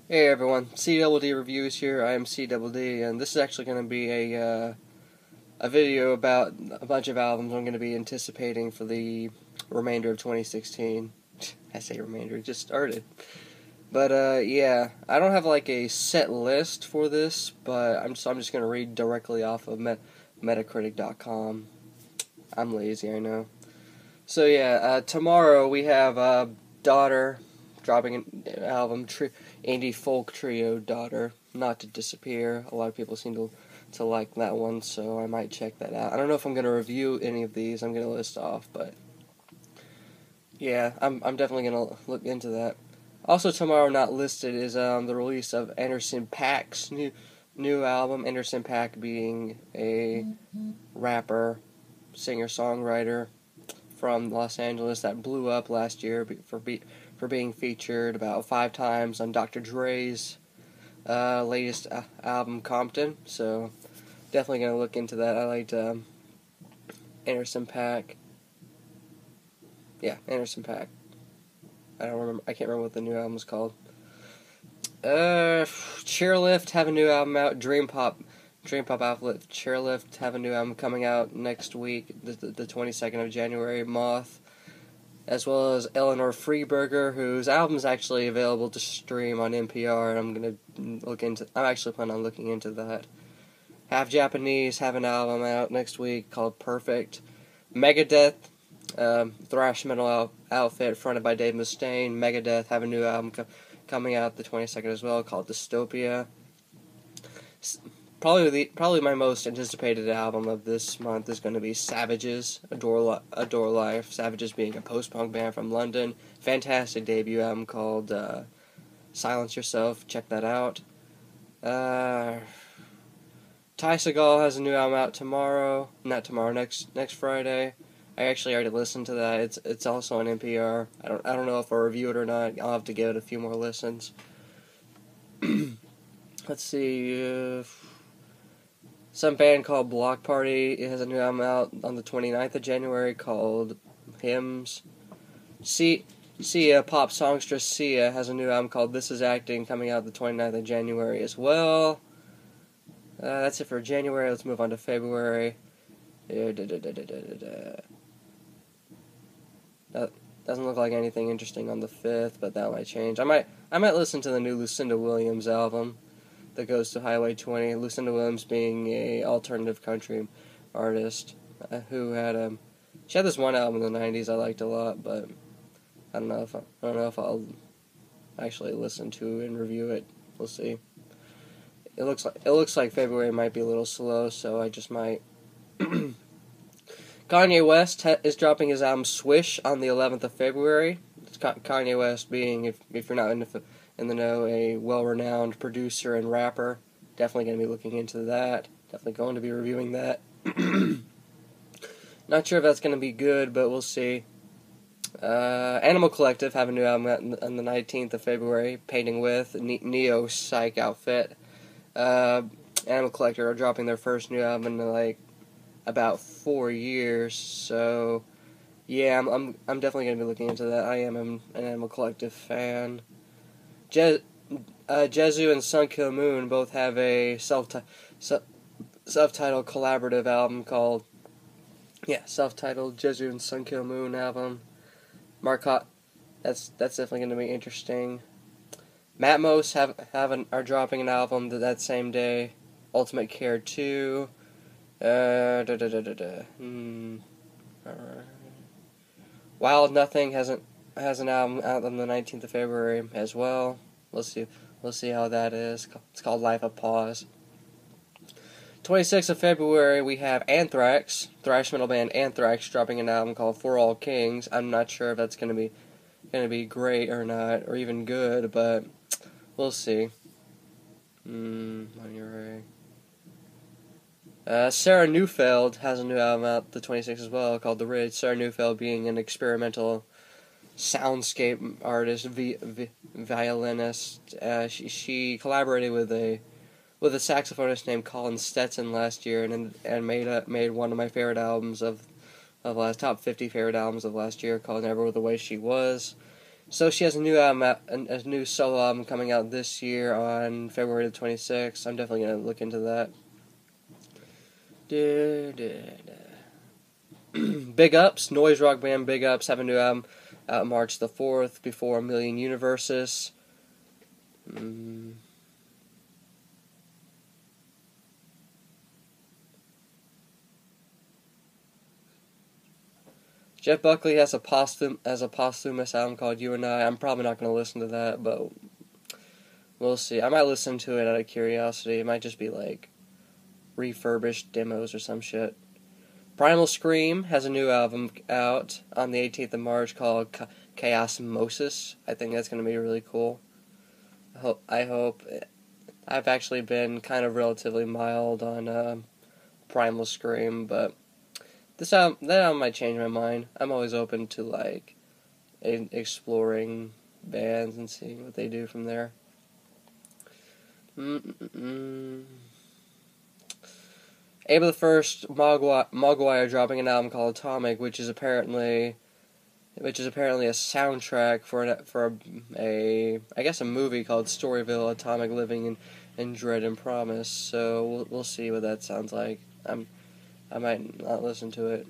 Hey everyone, CDD Reviews here. I am CDD, and this is actually going to be a video about a bunch of albums I'm going to be anticipating for the remainder of 2016. I say remainder, it just started. But yeah, I don't have like a set list for this, but I'm just going to read directly off of Metacritic.com. I'm lazy, I know. So yeah, tomorrow we have Daughter dropping an album, indie folk trio Daughter, Not to Disappear. A lot of people seem to like that one, so I might check that out. I don't know if I'm going to review any of these. I'm going to list off, but yeah, I'm definitely going to look into that. Also tomorrow, not listed, is the release of Anderson .Paak's new album. Anderson .Paak being a rapper, singer-songwriter from Los Angeles that blew up last year for being featured about 5 times on Dr. Dre's latest album, Compton. So definitely gonna look into that. I liked Anderson .Paak. Yeah, Anderson .Paak. I can't remember what the new album is called. Chairlift have a new album out. Dream Pop outlet Chairlift have a new album coming out next week, the 22nd of January. Moth, as well as Eleanor Freeberger, whose album is actually available to stream on NPR, and I'm actually planning on looking into that. Half Japanese have an album out next week called Perfect. Megadeth, thrash metal outfit fronted by Dave Mustaine. Megadeth have a new album coming out the 22nd as well, called Dystopia. Probably my most anticipated album of this month is going to be Savages, Adore Life. Savages being a post-punk band from London. Fantastic debut album called Silence Yourself. Check that out. Ty Segall has a new album out tomorrow. Not tomorrow, next Friday. I actually already listened to that. It's also on NPR. I don't know if I'll review it or not. I'll have to give it a few more listens. Let's see. Some band called Block Party, it has a new album out on the 29th of January called Hymns. Sia, pop songstress Sia, has a new album called This Is Acting coming out the 29th of January as well. That's it for January. Let's move on to February. That doesn't look like anything interesting on the 5th, but that might change. I might listen to the new Lucinda Williams album that goes to Highway 20. Lucinda Williams being a alternative country artist who had she had this one album in the 90s I liked a lot, but I don't know if I'll actually listen to and review it. We'll see. It looks like February might be a little slow, so I just might. Kanye West is dropping his album Swish on the 11th of February. It's Kanye West being, if you're not in the know, a well-renowned producer and rapper. Definitely going to be looking into that. Definitely going to be reviewing that. Not sure if that's going to be good, but we'll see. Animal Collective have a new album out on the 19th of February, Painting With, Neo Psych outfit. Animal Collective are dropping their first new album in about 4 years, so yeah, I'm definitely going to be looking into that. I am an Animal Collective fan. Jezu and Sun Kill Moon both have a self-titled collaborative album called, self-titled Jezu and Sun Kill Moon album. That's definitely going to be interesting. Matmos are dropping an album that same day. Ultimate Care 2. Wild Nothing has an album out on the 19th of February as well. We'll see how that is. It's called Life of Pause. 26th of February we have Anthrax, thrash metal band Anthrax, dropping an album called For All Kings. I'm not sure if that's gonna be great or not, or even good, but we'll see. Sarah Neufeld has a new album out the 26th as well called The Ridge. Sarah Neufeld being an experimental soundscape artist, violinist. She collaborated with a saxophonist named Colin Stetson last year, and made one of my favorite albums of last top 50 favorite albums of last year called Never the Way She Was. So she has a new album, a new solo album coming out this year on February the 26th. I'm definitely gonna look into that. Big Ups, noise rock band Big Ups have a new album out March the 4th, Before a Million Universes. Jeff Buckley has a posthumous album called You and I. I'm probably not going to listen to that, but we'll see. I might listen to it out of curiosity. It might just be like refurbished demos or some shit. Primal Scream has a new album out on the 18th of March called Chaosmosis. I think that's going to be really cool. I hope. I've actually been kind of relatively mild on Primal Scream, but that album might change my mind. I'm always open to like exploring bands and seeing what they do from there. April the 1st, Mogwai dropping an album called Atomic, which is apparently a soundtrack for a movie called Storyville: Atomic Living in Dread and Promise. So we'll see what that sounds like. I might not listen to it.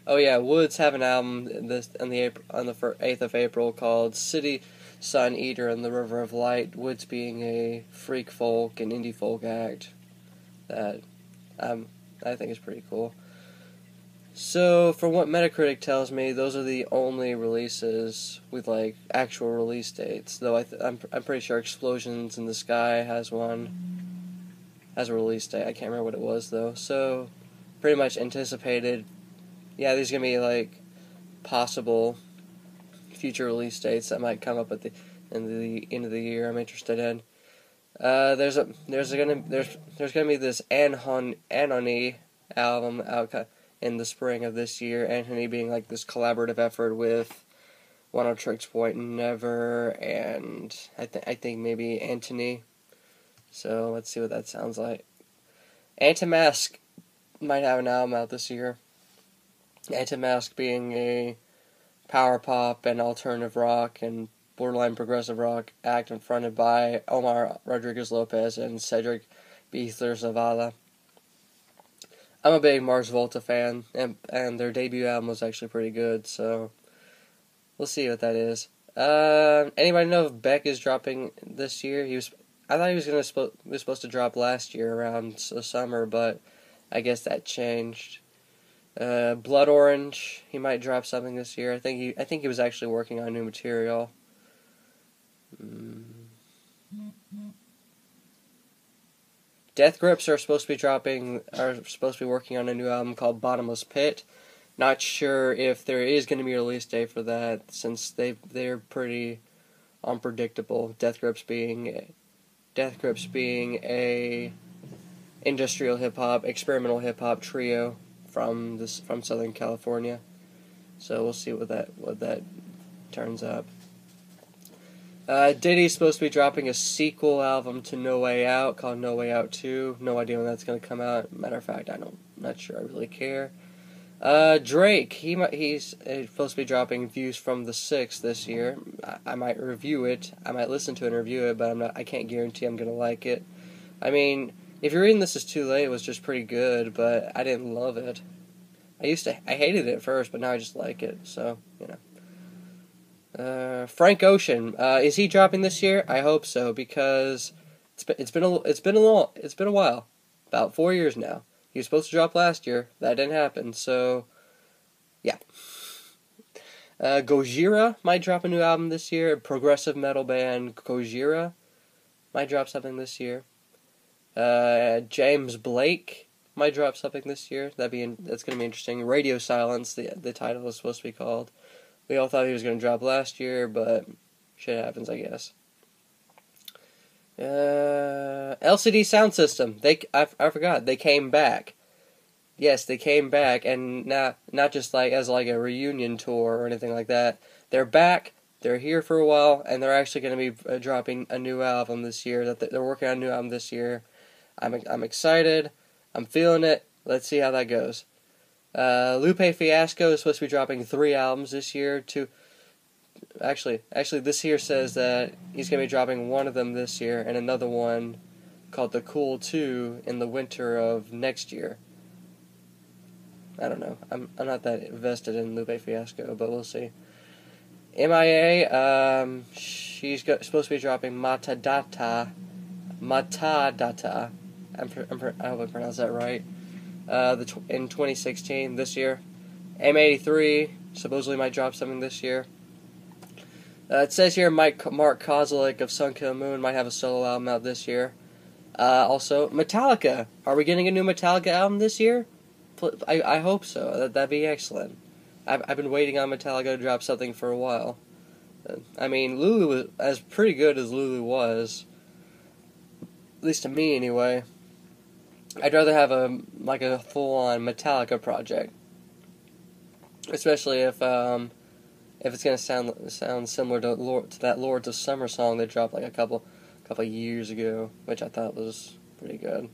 Oh yeah, Woods have an album on the 8th of April called City Sun Eater and the River of Light. Woods being a freak folk and indie folk act that I think is pretty cool. So, from what Metacritic tells me, those are the only releases with like actual release dates. Though I'm pretty sure Explosions in the Sky has a release date. I can't remember what it was though. So, pretty much anticipated. Yeah, there's gonna be like possible future release dates that might come up at the end of the year. I'm interested in. There's gonna be this Anhony album out in the spring of this year. Anhony being like this collaborative effort with Oneohtrix Point Never and I think maybe Antony. So let's see what that sounds like. Antimask might have an album out this year. Antimask being a power pop and alternative rock and borderline progressive rock act fronted by Omar Rodriguez-Lopez and Cedric Beathler Zavala. I'm a big Mars Volta fan, and their debut album was actually pretty good, so we'll see what that is. Anybody know if Beck is dropping this year? I thought he was supposed to drop last year around the summer, but I guess that changed. Blood Orange, he might drop something this year. I think he was actually working on new material. Death Grips are supposed to be working on a new album called Bottomless Pit. Not sure if there is going to be a release date for that, since they're pretty unpredictable. Death Grips being a industrial hip hop, experimental hip hop trio from Southern California. So we'll see what that turns up. Diddy's supposed to be dropping a sequel album to No Way Out called No Way Out 2. No idea when that's going to come out. Matter of fact, I'm not sure I really care. Drake, he's supposed to be dropping Views from the 6th this year. I might review it. I might listen to it and review it, but I can't guarantee I'm going to like it. I mean, if you're reading This Is Too Late, it was just pretty good, but I didn't love it. I hated it at first, but now I just like it, so, you know. Frank Ocean, is he dropping this year? I hope so, because it's been a while, about 4 years now. He was supposed to drop last year, that didn't happen. So, yeah. Gojira might drop a new album this year. Progressive metal band Gojira might drop something this year. James Blake might drop something this year. That's gonna be interesting. Radio Silence, the title is supposed to be called. We all thought he was going to drop last year, but shit happens, I guess. LCD Sound System. I forgot. They came back. Yes, they came back, and not just like as like a reunion tour or anything like that. They're back. They're here for a while, and they're actually going to be dropping a new album this year. They're working on a new album this year. I'm excited. I'm feeling it. Let's see how that goes. Lupe Fiasco is supposed to be dropping 3 albums this year. Actually, this here says that he's going to be dropping one of them this year and another one called The Cool 2 in the winter of next year. I don't know. I'm not that invested in Lupe Fiasco, but we'll see. MIA, she's supposed to be dropping Matadata. I hope I pronounced that right. In 2016, this year. M83 supposedly might drop something this year. It says here Mark Kozelek of Sun Kil Moon might have a solo album out this year. Also, Metallica. Are we getting a new Metallica album this year? I hope so. That'd be excellent. I've been waiting on Metallica to drop something for a while. I mean, Lulu was as pretty good as Lulu was, at least to me anyway. I'd rather have a full-on Metallica project, especially if it's gonna sound similar to that Lords of Summer song they dropped like a couple years ago, which I thought was pretty good.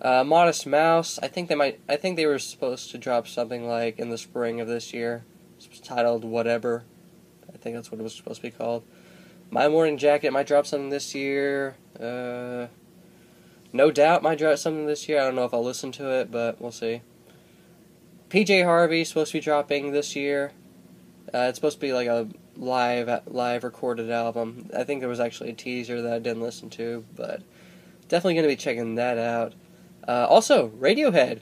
Modest Mouse. I think they were supposed to drop something like in the spring of this year. It's titled Whatever. I think that's what it was supposed to be called. My Morning Jacket might drop something this year. No Doubt might drop something this year. I don't know if I'll listen to it, but we'll see. PJ Harvey is supposed to be dropping this year. It's supposed to be like a live recorded album. I think there was actually a teaser that I didn't listen to, but definitely going to be checking that out. Also, Radiohead.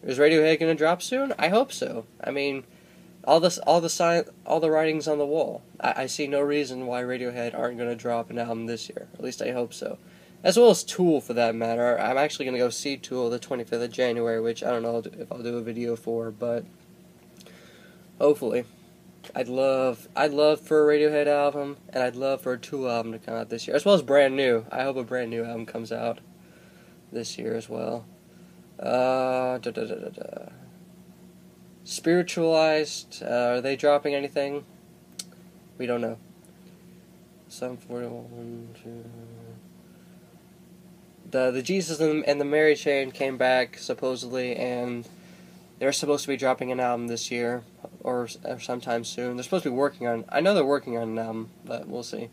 Is Radiohead going to drop soon? I hope so. I mean, all the writings on the wall. I see no reason why Radiohead aren't going to drop an album this year. At least I hope so. As well as Tool, for that matter. I'm actually going to go see Tool the 25th of January, which I don't know if I'll do a video for, but hopefully. I'd love for a Radiohead album, and I'd love for a Tool album to come out this year, as well as brand new. I hope a brand new album comes out this year as well. Spiritualized, are they dropping anything? We don't know. 741, 2... The Jesus and the Mary Chain came back, supposedly, and they're supposed to be dropping an album this year, or sometime soon. They're supposed to be working on... I know they're working on an album, but we'll see.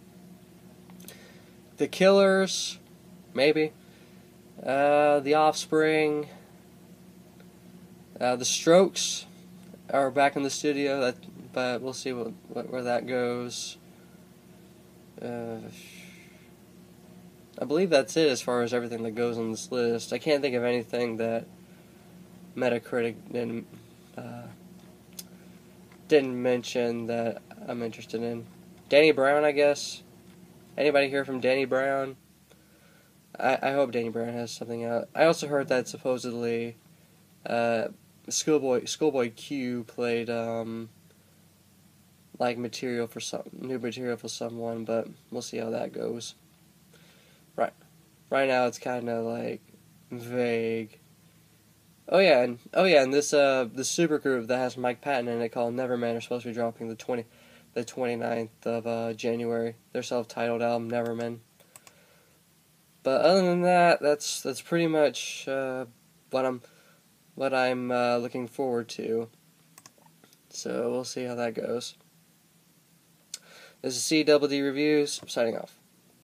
The Killers, maybe. The Offspring. The Strokes are back in the studio, but we'll see where that goes. I believe that's it as far as everything that goes on this list. I can't think of anything that Metacritic didn't mention that I'm interested in. Danny Brown, I guess. Anybody hear from Danny Brown? I hope Danny Brown has something out. I also heard that supposedly Schoolboy Q played like new material for someone, but we'll see how that goes. Right now it's kind of like vague. Oh yeah, and this supergroup that has Mike Patton in it called Neverman are supposed to be dropping the 29th of January. Their self-titled album Neverman. But other than that, that's pretty much what I'm looking forward to. So we'll see how that goes. This is CWD Reviews. I'm signing off.